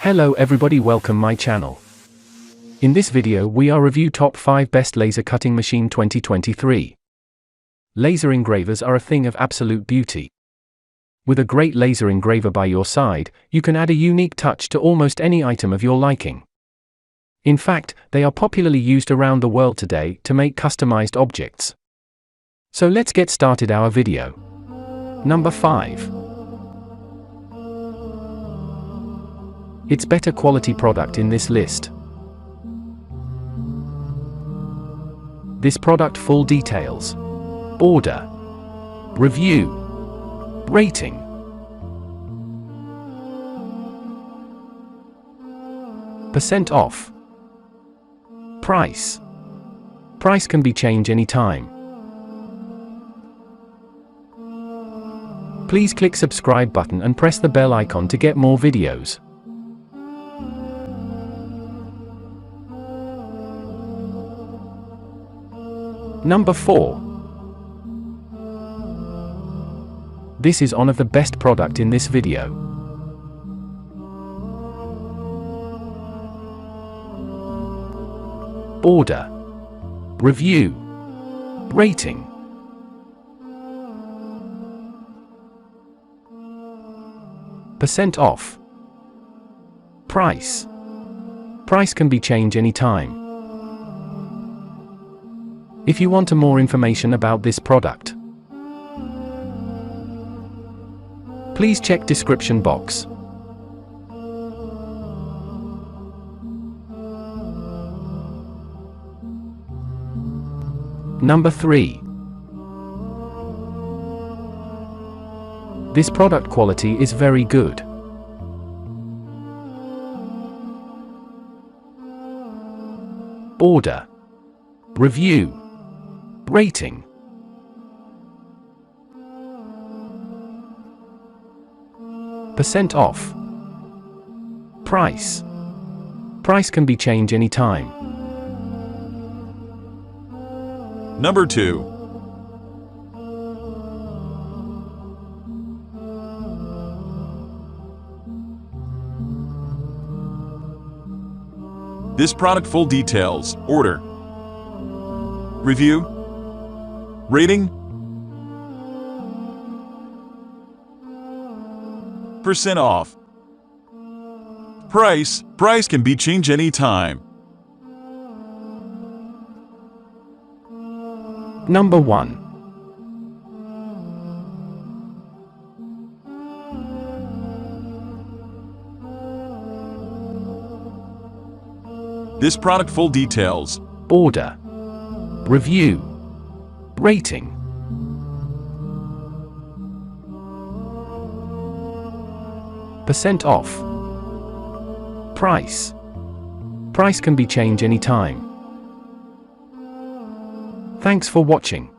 Hello everybody, welcome my channel. In this video we are review top 5 best laser cutting machine 2023. Laser engravers are a thing of absolute beauty. With a great laser engraver by your side, you can add a unique touch to almost any item of your liking. In fact, they are popularly used around the world today to make customized objects. So let's get started our video. Number 5. It's better quality product in this list. This product full details. Order. Review. Rating. Percent off. Price. Price can be changed anytime. Please click subscribe button and press the bell icon to get more videos. Number 4. This is one of the best product in this video. Order. Review. Rating. Percent off. Price. Price can be changed anytime. If you want more information about this product, please check description box. Number 3. This product quality is very good. Order. Review. Rating. Percent off. Price. Price can be changed anytime. Number 2. This product full details. Order. Review. Rating. Percent off. Price. Price can be changed anytime. Number 1. This product full details. Order. Review. Rating. Percent off. Price. Price can be changed anytime. Thanks for watching.